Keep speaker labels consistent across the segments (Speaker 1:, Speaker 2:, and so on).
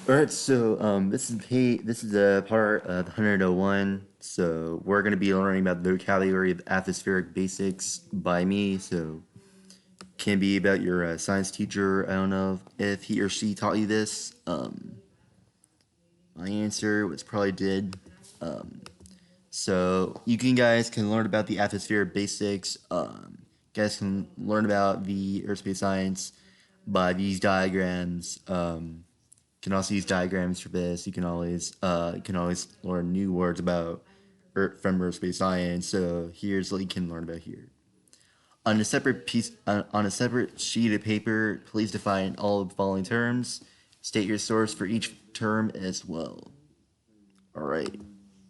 Speaker 1: All right, so this is a part of the 101. So we're gonna be learning about the vocabulary of atmospheric basics by me. So can be about your science teacher. I don't know if he or she taught you this. My answer was probably did. So you guys can learn about the atmospheric basics. You guys can learn about the Earth space science by these diagrams. Can also use diagrams for this. You can always learn new words about Earth from Earth space science. So here's what you can learn about here. On a separate sheet of paper, please define all of the following terms. State your source for each term as well. All right.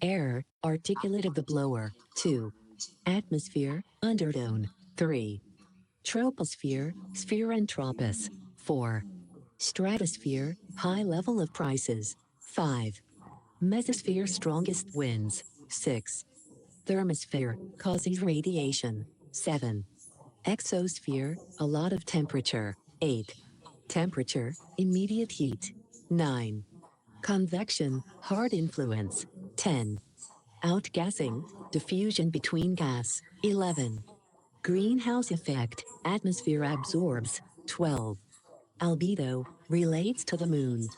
Speaker 2: Air, articulate of the blower. 2. Atmosphere, undertone. 3. Troposphere, sphere and tropos. 4. Stratosphere, high level of prices. 5. Mesosphere, strongest winds. 6. Thermosphere, causes radiation. 7. Exosphere, a lot of temperature. 8. Temperature, immediate heat. 9. Convection, hard influence. 10. Outgassing, diffusion between gas. 11. Greenhouse effect, atmosphere absorbs. 12. Albedo, relates to the moon.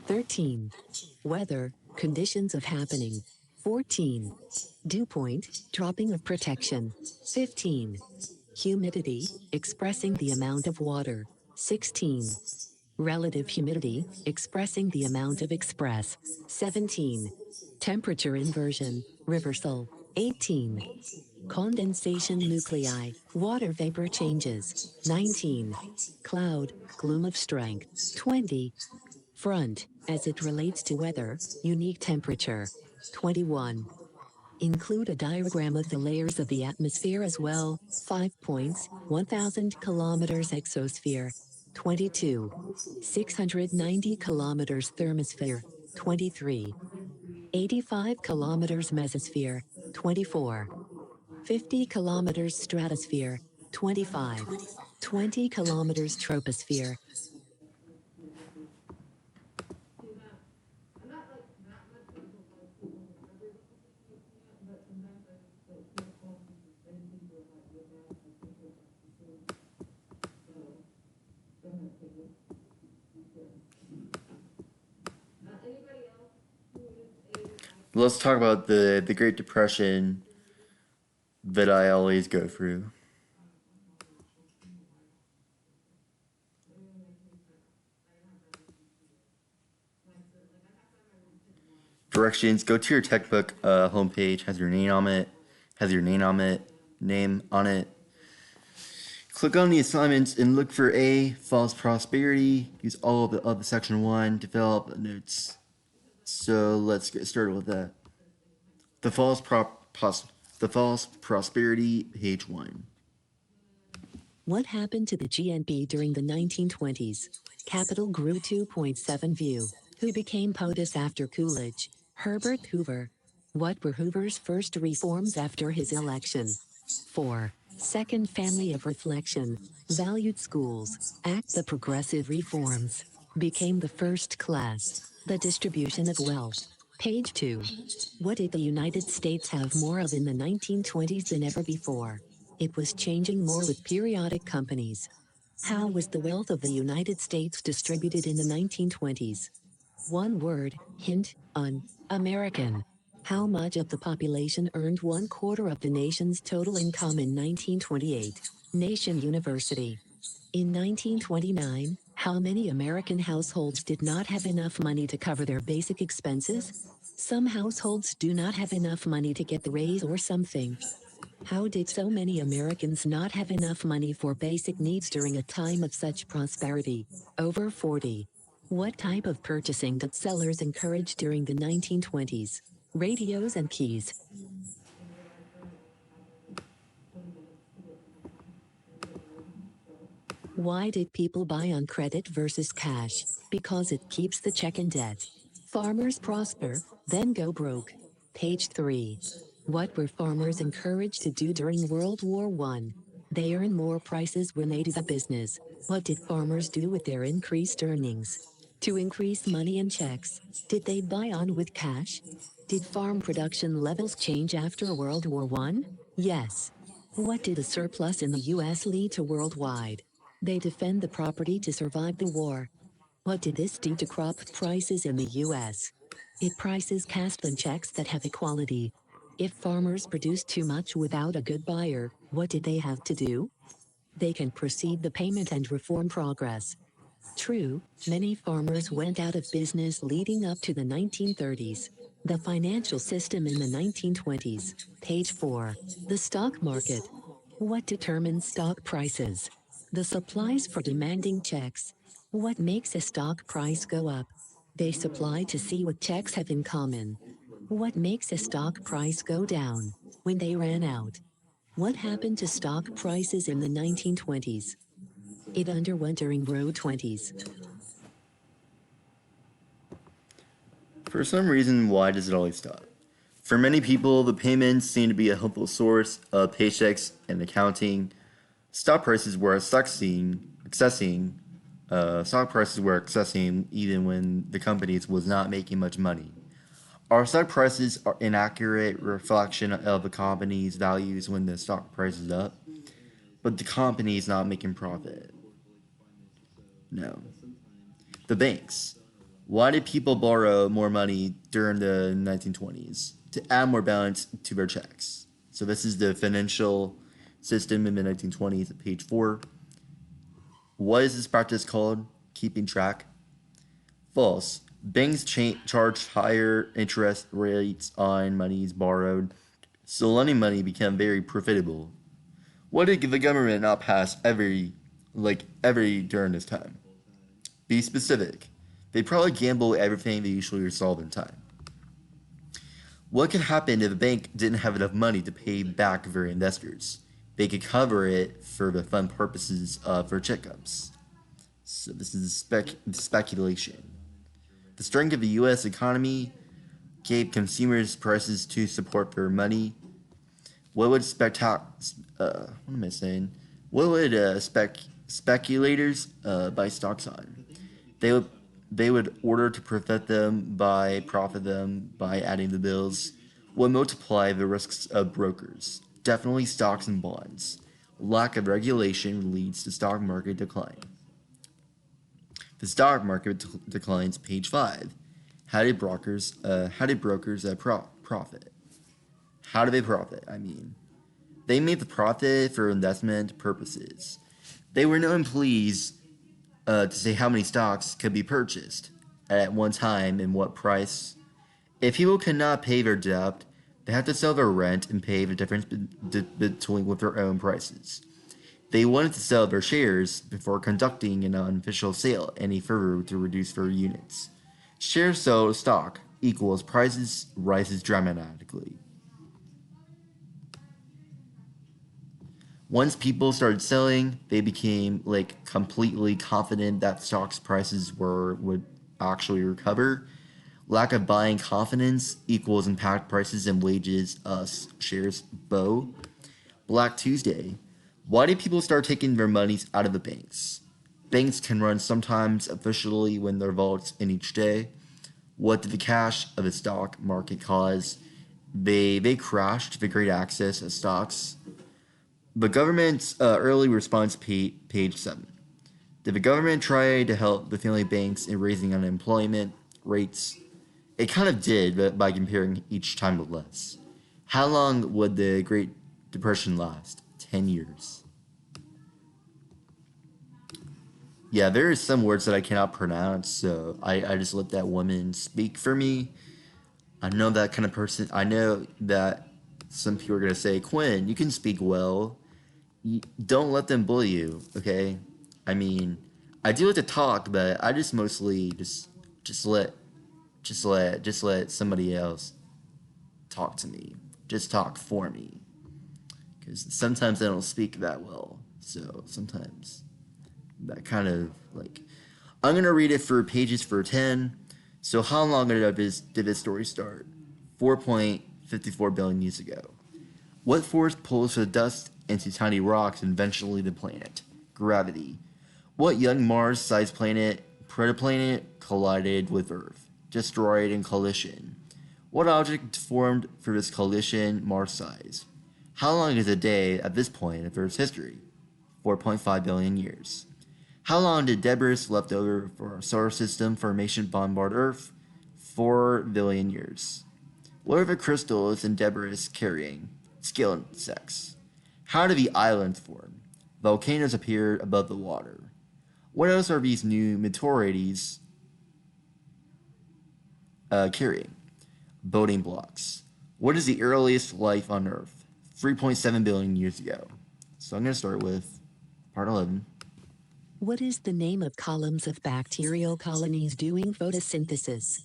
Speaker 2: 13. Weather, conditions of happening. 14. Dew point, dropping of protection. 15. Humidity, expressing the amount of water. 16. Relative humidity, expressing the amount of express. 17. Temperature inversion, reversal. 18. Condensation nuclei, water vapor changes. 19. Cloud, gloom of strength. 20. Front, as it relates to weather, unique temperature. 21. Include a diagram of the layers of the atmosphere as well. 5 points, 1000 kilometers exosphere. 22. 690 kilometers thermosphere. 23. 85 kilometers mesosphere. 24. 50 kilometers stratosphere. 25. 20 kilometers troposphere.
Speaker 1: Let's talk about the Great Depression that I always go through. Directions: go to your textbook homepage. Has your name on it. Has your name on it. Name on it. Click on the assignments and look for A, false prosperity. Use all of the section 1 to fill out the notes. So let's get started with that. The the false prosperity, page 1.
Speaker 2: What happened to the GNP during the 1920s? Capital grew 2.7 view. Who became POTUS after Coolidge? Herbert Hoover. What were Hoover's first reforms after his election? 4. Second family of reflection. Valued schools. Act the progressive reforms. Became the first class. The distribution of wealth. Page 2. What did the United States have more of in the 1920s than ever before? It was changing more with periodic companies. How was the wealth of the United States distributed in the 1920s? One word, hint, American. How much of the population earned 1/4 of the nation's total income in 1928? Nation University. In 1929, how many American households did not have enough money to cover their basic expenses? Some households do not have enough money to get the raise or something. How did so many Americans not have enough money for basic needs during a time of such prosperity? Over 40. What type of purchasing did sellers encourage during the 1920s? Radios and keys. Why did people buy on credit versus cash? Because it keeps the check in debt. Farmers prosper, then go broke. Page 3. What were farmers encouraged to do during World War I? They earn more prices when they do the business. What did farmers do with their increased earnings? To increase money in checks. Did they buy on with cash? Did farm production levels change after World War I? Yes. What did a surplus in the US lead to worldwide? They defend the property to survive the war. What did this do to crop prices in the US? It prices cast than checks that have equality. If farmers produce too much without a good buyer, what did they have to do? They can proceed the payment and reform progress. True, many farmers went out of business leading up to the 1930s. The financial system in the 1920s. Page 4. The stock market. What determines stock prices? The supplies for demanding checks. What makes a stock price go up? They supply to see what checks have in common. What makes a stock price go down? When they ran out. What happened to stock prices in the 1920s? It underwent during Row 20s.
Speaker 1: For some reason, why does it always stop? For many people, the payments seem to be a helpful source of paychecks and accounting. Stock prices were accessing even when the companies was not making much money. Our stock prices are inaccurate reflection of the company's values when the stock price is up, but the company is not making profit. No. The banks. Why did people borrow more money during the 1920s? To add more balance to their checks. So this is the financial system in the 1920s at page 4. What is this practice called? Keeping track? False. Banks charged higher interest rates on monies borrowed, so lending money became very profitable. What did the government not pass every during this time? Be specific. They probably gamble everything they usually resolve in time. What could happen if a bank didn't have enough money to pay back their investors? They could cover it for the fun purposes of their checkups. So this is speculation. The strength of the U.S. economy gave consumers prices to support their money. What would speculators buy stocks on? They would order to profit them by profit them by adding the bills. Would multiply the risks of brokers. Definitely stocks and bonds. Lack of regulation leads to stock market decline. The stock market declines. Page 5. How did brokers profit? How do they profit? They made the profit for investment purposes. They were known please to say how many stocks could be purchased at one time and what price. If people could not pay their debt, they had to sell their rent and pay the difference between with their own prices. They wanted to sell their shares before conducting an unofficial sale any further to reduce their units. Shares sold stock equals prices rises dramatically. Once people started selling, they became completely confident that stocks prices would actually recover. Lack of buying confidence equals impact prices and wages shares bow. Black Tuesday. Why did people start taking their monies out of the banks? Banks can run sometimes officially when their vaults in each day. What did the crash of the stock market cause? They crashed the great access of stocks. The government's early response, page 7. Did the government try to help the family banks in raising unemployment rates? It kind of did, but by comparing each time with less. How long would the Great Depression last? 10 years. Yeah, there are some words that I cannot pronounce, so I just let that woman speak for me. I know that kind of person. I know that some people are going to say, Quinn, you can speak well. Don't let them bully you, okay? I do like to talk, but I just mostly just let somebody else talk to me. Just talk for me. Because sometimes I don't speak that well. So sometimes that kind of I'm going to read it for pages for 10. So how long ago did this story start? 4.54 billion years ago. What force pulls the dust into tiny rocks and eventually the planet? Gravity. What young Mars-sized planet Protoplanet collided with Earth, destroyed in collision. What object formed for this collision Mars size? How long is a day at this point of Earth's history? 4.5 billion years. How long did debris left over for our solar system formation bombard Earth? 4 billion years. What are the crystals and debris carrying? Scale insects. How do the islands form? Volcanoes appear above the water. What else are these new meteorites carrying? Building blocks. What is the earliest life on Earth? 3.7 billion years ago. So I'm going to start with part 11.
Speaker 2: What is the name of columns of bacterial colonies doing photosynthesis?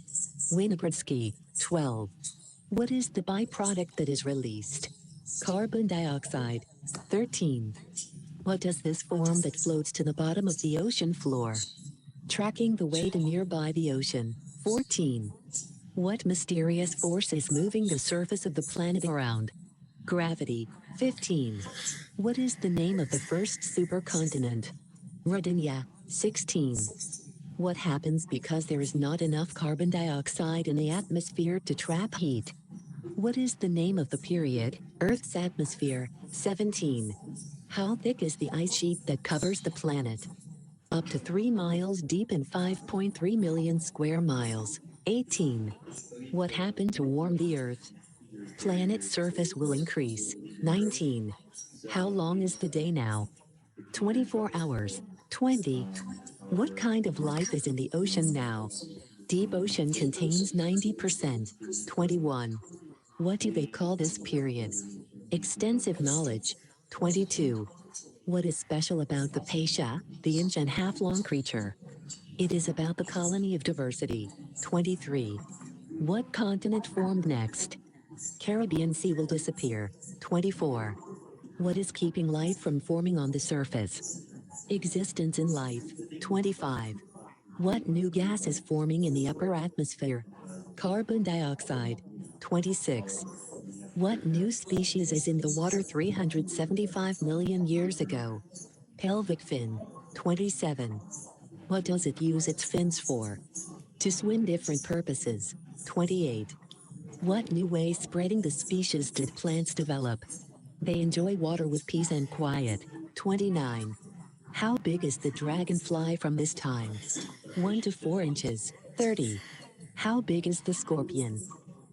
Speaker 2: Winogradsky, 12. What is the byproduct that is released? Carbon dioxide, 13. What does this form that floats to the bottom of the ocean floor? Tracking the way to nearby the ocean, 14. What mysterious force is moving the surface of the planet around? Gravity, 15. What is the name of the first supercontinent? Rodinia, 16. What happens because there is not enough carbon dioxide in the atmosphere to trap heat? What is the name of the period, Earth's atmosphere? 17. How thick is the ice sheet that covers the planet? Up to 3 miles deep and 5.3 million square miles. 18. What happened to warm the Earth? Planet's surface will increase. 19. How long is the day now? 24 hours. 20. What kind of life is in the ocean now? Deep ocean contains 90%. 21. What do they call this period? Extensive knowledge. 22. What is special about the Pasha, the inch and half long creature? It is about the colony of diversity. 23. What continent formed next? Caribbean Sea will disappear. 24. What is keeping life from forming on the surface? Existence in life. 25. What new gas is forming in the upper atmosphere? Carbon dioxide. 26. What new species is in the water 375 million years ago? Pelvic fin. 27. What does it use its fins for? To swim different purposes. 28. What new way spreading the species did plants develop? They enjoy water with peace and quiet. 29. How big is the dragonfly from this time? 1 to 4 inches. 30. How big is the scorpion?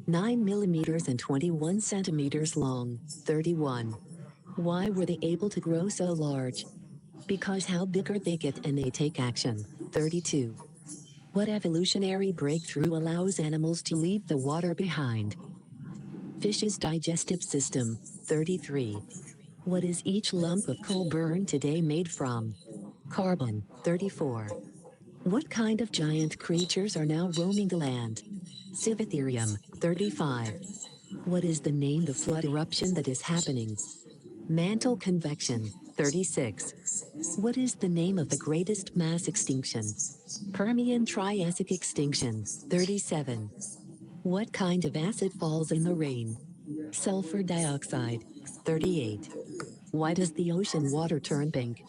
Speaker 2: 9 millimeters and 21 centimeters long. 31. Why were they able to grow so large? Because how bigger they get and they take action. 32. What evolutionary breakthrough allows animals to leave the water behind? Fish's digestive system. 33. What is each lump of coal burned today made from? Carbon. 34. What kind of giant creatures are now roaming the land? Civitherium. 35. What is the name of the flood eruption that is happening? Mantle convection. 36. What is the name of the greatest mass extinction? Permian-Triassic extinction. 37. What kind of acid falls in the rain? Sulfur dioxide. 38. Why does the ocean water turn pink?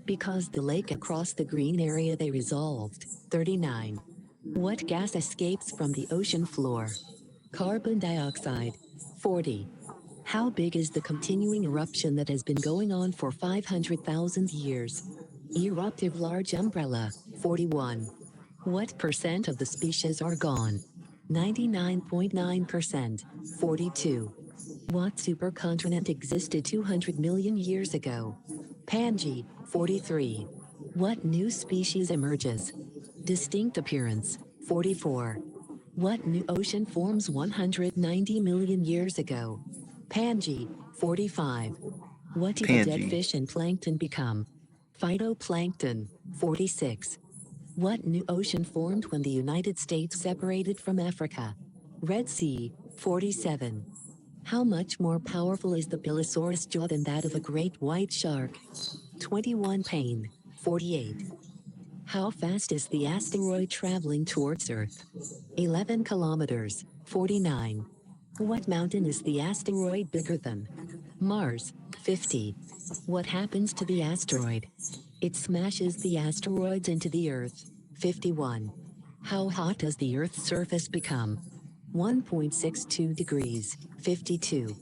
Speaker 2: Because the lake across the green area they resolved. 39. What gas escapes from the ocean floor? Carbon dioxide. 40. How big is the continuing eruption that has been going on for 500,000 years? Eruptive large umbrella. 41. What percent of the species are gone? 99.9%. 42. What supercontinent existed 200 million years ago? Pangaea. 43. What new species emerges? Distinct appearance. 44. What new ocean forms 190 million years ago? Pangaea. 45. What do the dead
Speaker 1: Pangaea.
Speaker 2: fish and plankton become? Phytoplankton. 46. What new ocean formed when the United States separated from Africa? Red Sea. 47. How much more powerful is the Pilosaurus jaw than that of a great white shark? 21 pain. 48. How fast is the asteroid traveling towards Earth? 11 kilometers. 49. What mountain is the asteroid bigger than? Mars. 50. What happens to the asteroid? It smashes the asteroids into the Earth. 51. How hot does the Earth's surface become? 1.62 degrees. 52.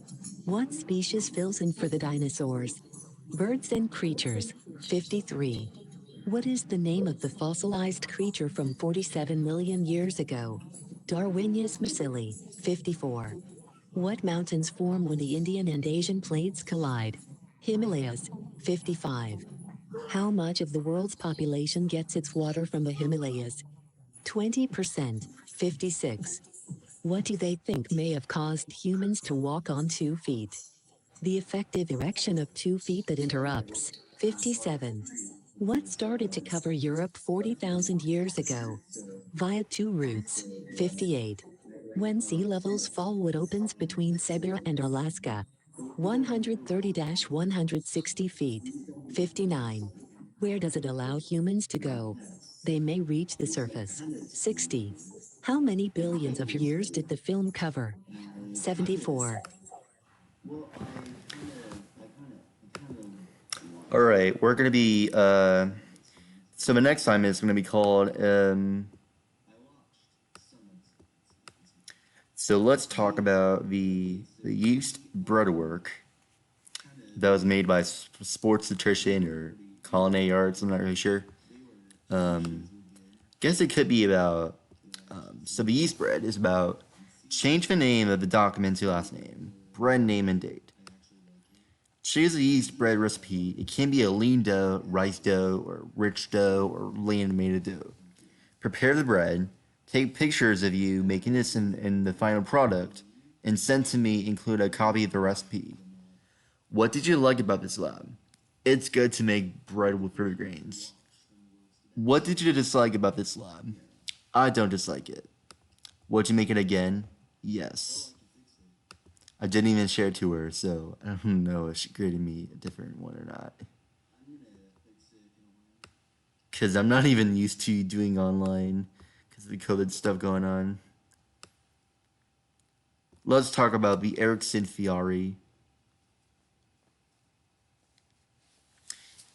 Speaker 2: What species fills in for the dinosaurs? Birds and creatures. 53. What is the name of the fossilized creature from 47 million years ago? Darwinius macilli. 54. What mountains form when the Indian and Asian plates collide? Himalayas. 55. How much of the world's population gets its water from the Himalayas? 20%. 56. What do they think may have caused humans to walk on 2 feet? The effective erection of 2 feet that interrupts. 57. What started to cover Europe 40,000 years ago? Via two routes. 58. When sea levels fall, what opens between Siberia and Alaska? 130-160 feet. 59. Where does it allow humans to go? They may reach the surface. 60. How many billions of years did the film cover? 74.
Speaker 1: All right, we're gonna be so the next time is gonna be called so let's talk about the yeast breadwork that was made by sports nutrition or culinary arts. I'm not really sure. Guess it could be about so the yeast bread is about change the name of the document to last name, bread name and date. Choose a yeast bread recipe. It can be a lean dough, rice dough, or rich dough, or laminated dough. Prepare the bread. Take pictures of you making this in the final product, and send to me. Include a copy of the recipe. What did you like about this lab? It's good to make bread with fruit grains. What did you dislike about this lab? I don't dislike it. Would you make it again? Yes. I didn't even share it to her, so I don't know if she graded me a different one or not. Because I'm not even used to doing online because of the COVID stuff going on. Let's talk about the Erickson Fiore.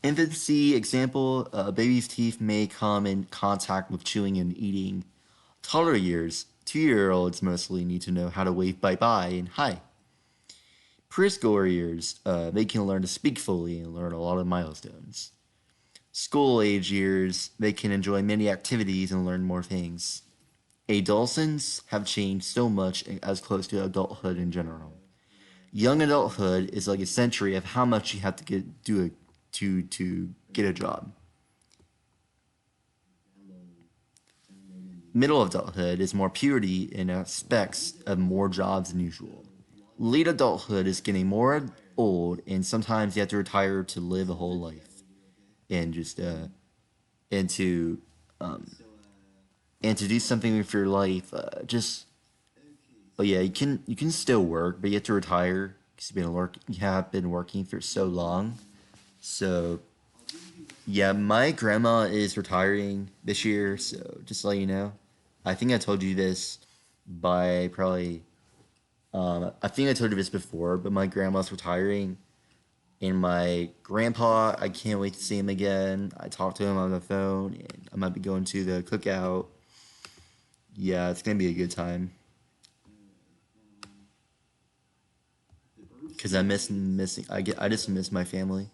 Speaker 1: Infancy example, a baby's teeth may come in contact with chewing and eating. Toddler years, 2-year-olds mostly need to know how to wave bye-bye and hi. Preschooler years, they can learn to speak fully and learn a lot of milestones. School age years, they can enjoy many activities and learn more things. Adolescents have changed so much as close to adulthood in general. Young adulthood is like a century of how much you have to to get a job. Middle adulthood is more puberty and aspects of more jobs than usual. Late adulthood is getting more old, and sometimes you have to retire to live a whole life, and just and to um, and to do something with your life. But yeah, you can still work, but you have to retire because you have been working for so long. So yeah, my grandma is retiring this year, so just to let you know. I think I told you this by probably I think I told you this before, but my grandma's retiring, and my grandpa, I can't wait to see him again. I talked to him on the phone, and I might be going to the cookout. Yeah, it's gonna be a good time because I miss missing. I just miss my family.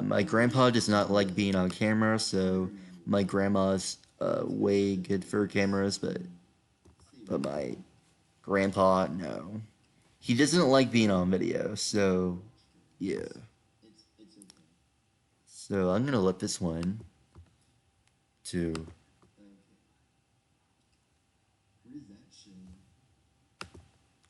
Speaker 1: My grandpa does not like being on camera, so my grandma's way good for cameras, but my grandpa, no. He doesn't like being on video, so yeah. So I'm gonna let this one to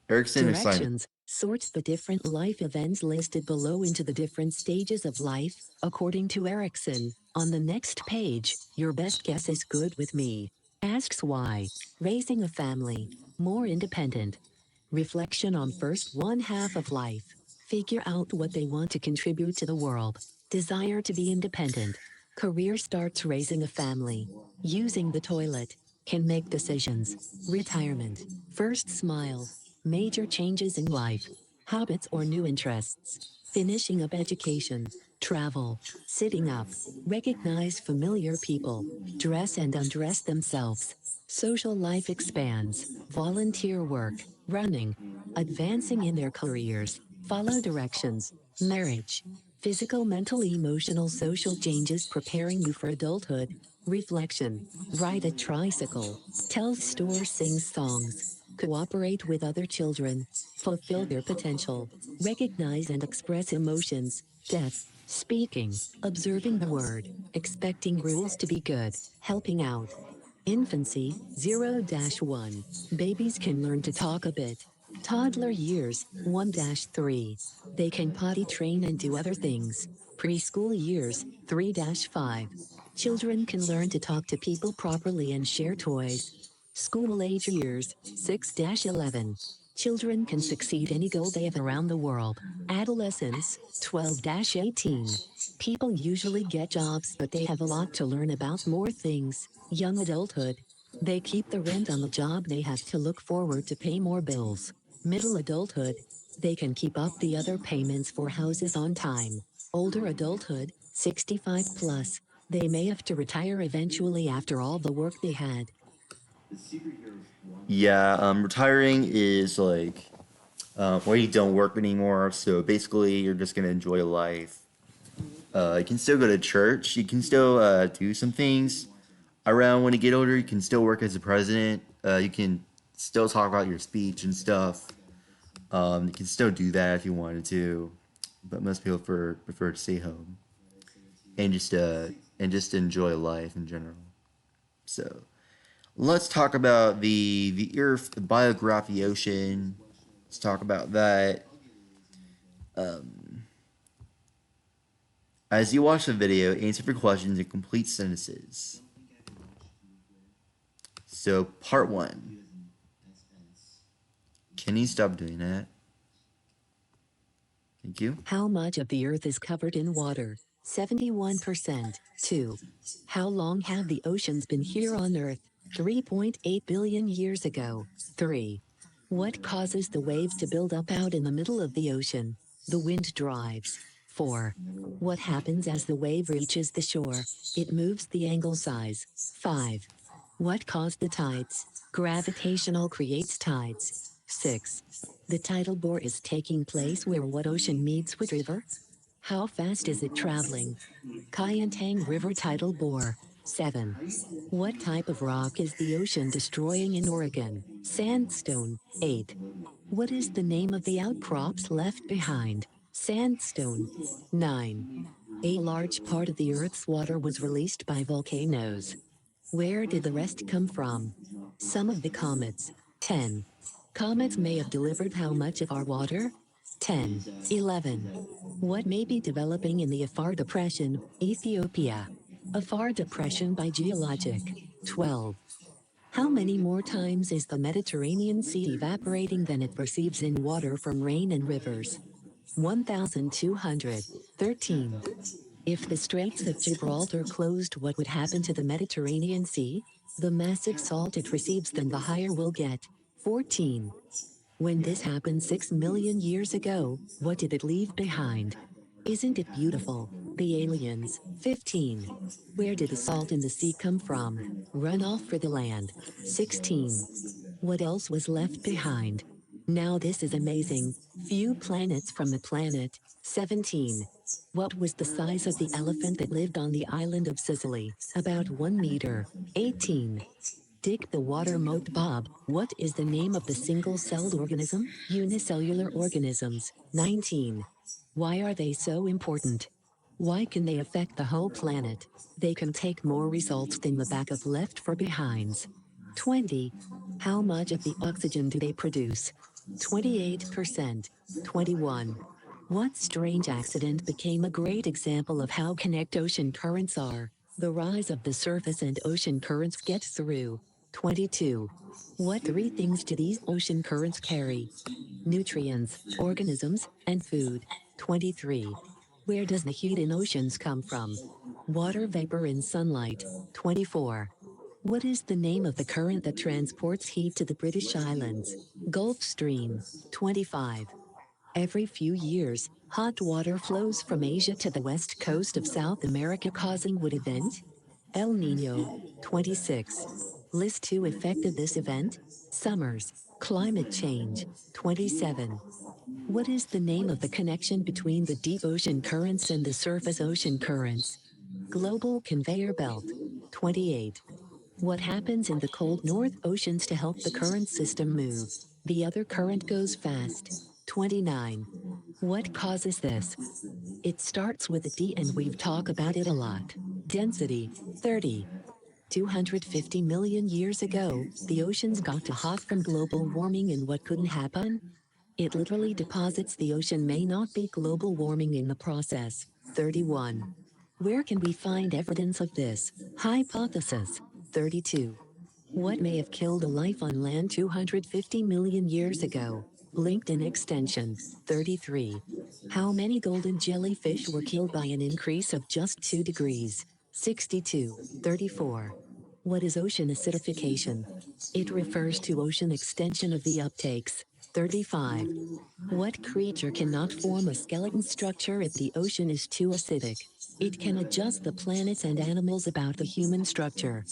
Speaker 1: Erickson assignment.
Speaker 2: Directions sorts the different life events listed below into the different stages of life, according to Erickson. On the next page, your best guess is good with me. Asks why. Raising a family. More independent. Reflection on first one half of life. Figure out what they want to contribute to the world. Desire to be independent. Career starts raising a family. Using the toilet. Can make decisions. Retirement. First smile. Major changes in life. Habits or new interests. Finishing up education. travel, sitting up, recognize familiar people, dress and undress themselves. Social life expands, volunteer work, running, advancing in their careers, follow directions, marriage, physical, mental, emotional, social changes preparing you for adulthood, reflection, ride a tricycle, tell stories, sing songs, cooperate with other children, fulfill their potential, recognize and express emotions, death, speaking, observing the word, expecting rules to be good, helping out. Infancy, 0-1. Babies can learn to talk a bit. Toddler years, 1-3. They can potty train and do other things. Preschool years, 3-5. Children can learn to talk to people properly and share toys. School age years, 6-11. Children can succeed any goal they have around the world. Adolescence, 12-18. People usually get jobs, but they have a lot to learn about more things. Young adulthood. They keep the rent on the job, they have to look forward to pay more bills. Middle adulthood. They can keep up the other payments for houses on time. Older adulthood, 65 plus. They may have to retire eventually after all the work they had.
Speaker 1: Yeah, retiring is like where you don't work anymore. So basically, you're just gonna enjoy life. You can still go to church. You can still do some things around when you get older. You can still work as a president. You can still talk about your speech and stuff. You can still do that if you wanted to, but most people prefer to stay home and just enjoy life in general. So let's talk about the Earth, the biography ocean. Let's talk about that. As you watch the video, answer for questions in complete sentences. So part one. Can you stop doing that? Thank you.
Speaker 2: How much of the Earth is covered in water? 71%. 2. How long have the oceans been here on Earth? 3.8 billion years ago. 3. What causes the waves to build up out in the middle of the ocean? The wind drives. 4. What happens as the wave reaches the shore? It moves the angle size. 5. What caused the tides? Gravitational creates tides. 6. The tidal bore is taking place where what ocean meets with river? How fast is it traveling? Kayantang River tidal bore. 7. What type of rock is the ocean destroying in Oregon? Sandstone. 8. What is the name of the outcrops left behind? Sandstone. 9. A large part of the Earth's water was released by volcanoes. Where did the rest come from? Some of the comets. 10. Comets may have delivered how much of our water? 10. 11. What may be developing in the Afar Depression, Ethiopia? Afar Depression by geologic. 12. How many more times is the Mediterranean Sea evaporating than it receives in water from rain and rivers? 1,200. 13. If the Straits of Gibraltar closed, what would happen to the Mediterranean Sea? The massive salt it receives, then the higher we'll get. 14. When this happened 6 million years ago, what did it leave behind? Isn't it beautiful? The aliens. 15. Where did the salt in the sea come from? Runoff for the land. 16. What else was left behind? Now this is amazing. Few planets from the planet. 17. What was the size of the elephant that lived on the island of Sicily? About 1 meter. 18. Dick the water moat Bob. What is the name of the single-celled organism? Unicellular organisms. 19. Why are they so important? Why can they affect the whole planet? They can take more results than the back of left for behinds. 20. How much of the oxygen do they produce? 28%. 21. What strange accident became a great example of how connected ocean currents are? The rise of the surface and ocean currents get through. 22. What three things do these ocean currents carry? Nutrients, organisms, and food. 23. Where does the heat in oceans come from? Water vapor in sunlight. 24. What is the name of the current that transports heat to the British Islands? Gulf Stream. 25. Every few years, hot water flows from Asia to the west coast of South America, causing what event? El Nino. 26. List 2 effect of this event. Summers. Climate change. 27. What is the name of the connection between the deep ocean currents and the surface ocean currents? Global conveyor belt. 28. What happens in the cold North Oceans to help the current system move? The other current goes fast. 29. What causes this? It starts with a D and we've talked about it a lot. Density. 30. 250 million years ago, the oceans got too hot from global warming, and what couldn't happen? It literally deposits. The ocean may not be global warming in the process. 31. Where can we find evidence of this hypothesis? 32. What may have killed a life on land 250 million years ago? LinkedIn extension. 33. How many golden jellyfish were killed by an increase of just 2 degrees? 62. 34. What is ocean acidification? It refers to ocean extension of the uptakes. 35. What creature cannot form a skeleton structure if the ocean is too acidic? It can adjust the planets and animals about the human structure.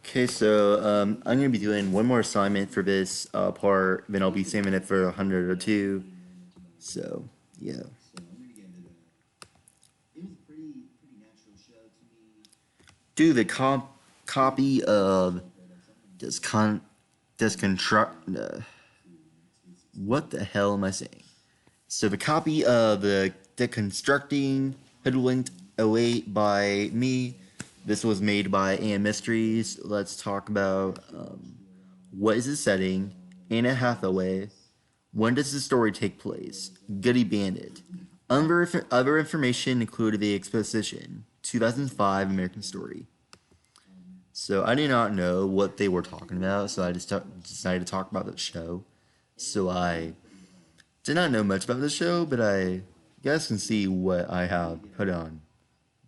Speaker 1: Okay, so I'm gonna be doing one more assignment for this part, then I'll be saving it for 102. So yeah, do the copy of this construct. What the hell am I saying? So the copy of the Deconstructing Hoodwinked 08 by me. This was made by AM Mysteries. Let's talk about what is the setting, Anna Hathaway, when does the story take place, Goody Bandit. Other information included the exposition, 2005 American Story. So I did not know what they were talking about, so I just decided to talk about the show. So I did not know much about the show, but I guess can see what I have put on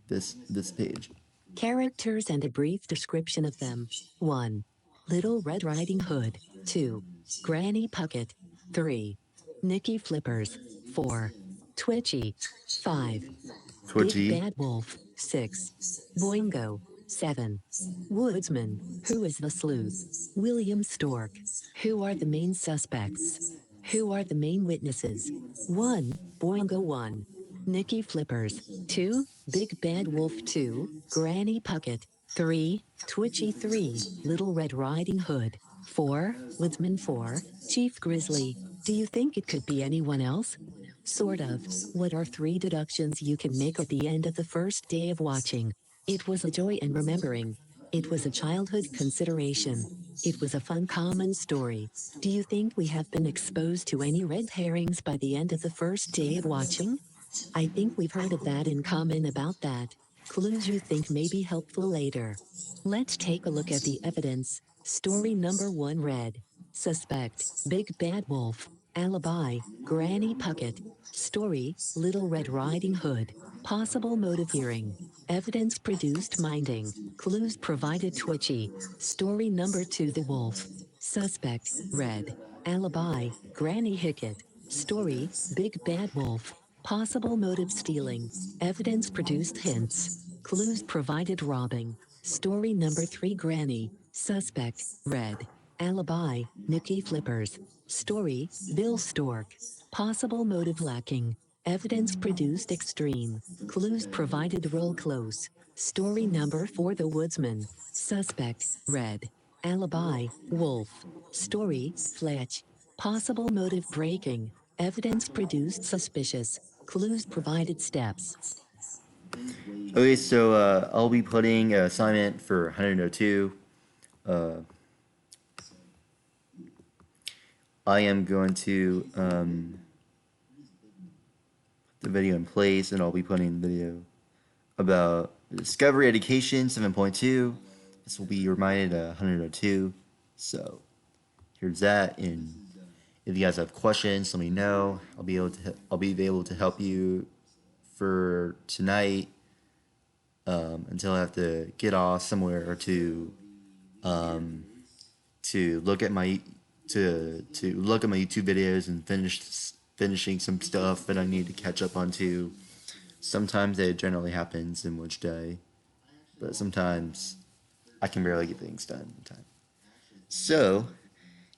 Speaker 1: this page.
Speaker 2: Characters and a brief description of them. 1. Little Red Riding Hood. 2. Granny Puckett. 3. Nicky Flippers. 4. Twitchy. 5. Big
Speaker 1: Twitchy.
Speaker 2: Bad Wolf. 6. Boingo. 7. Woodsman. Who is the sleuth? William Stork. Who are the main suspects? Who are the main witnesses? 1. Boingo. 1. Nicky Flippers. 2. Big Bad Wolf. 2. Granny Puckett. 3. Twitchy. 3. Little Red Riding Hood. 4. Woodsman. 4. Chief Grizzly. Do you think it could be anyone else? Sort of. What are 3 deductions you can make at the end of the first day of watching? It was a joy and remembering. It was a childhood consideration. It was a fun common story. Do you think we have been exposed to any red herrings by the end of the first day of watching? I think we've heard of that in common about that. Clues you think may be helpful later. Let's take a look at the evidence. Story number 1 read. Suspect, Big Bad Wolf. Alibi, Granny Puckett. Story, Little Red Riding Hood. Possible motive hearing. Evidence produced minding. Clues provided Twitchy. Story number 2 The Wolf. Suspect, Red. Alibi, Granny Hickett. Story, Big Bad Wolf. Possible motive stealing. Evidence produced hints. Clues provided robbing. Story number 3 Granny. Suspect, Red. Alibi, Nicky Flippers. Story, Bill Stork. Possible motive lacking. Evidence produced extreme. Clues provided roll close. Story number 4 The Woodsman. Suspect, Red. Alibi, Wolf. Story, Fletch. Possible motive breaking. Evidence produced suspicious. Clues provided steps.
Speaker 1: Okay, so I'll be putting an assignment for 102. I am going to put the video in place, and I'll be putting the video about Discovery Education 7.2. This will be reminded 102. So here's that, and if you guys have questions, let me know. I'll be able to help you for tonight until I have to get off somewhere to look at my to look at my YouTube videos and finishing some stuff that I need to catch up on to. Sometimes it generally happens in which day, but sometimes I can barely get things done in time. So,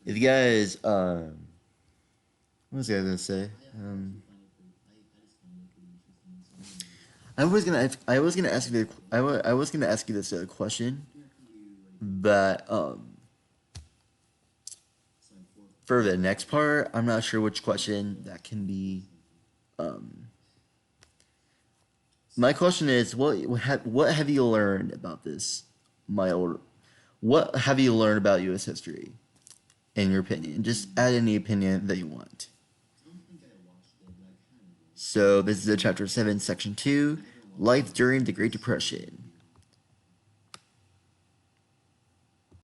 Speaker 1: if you guys, what was I gonna say? I was gonna ask you I was gonna ask you this question, but for the next part, I'm not sure which question that can be. My question is, what have you learned about this? What have you learned about U.S. history, in your opinion? Just add any opinion that you want. So this is a chapter 7, section 2, life during the Great Depression.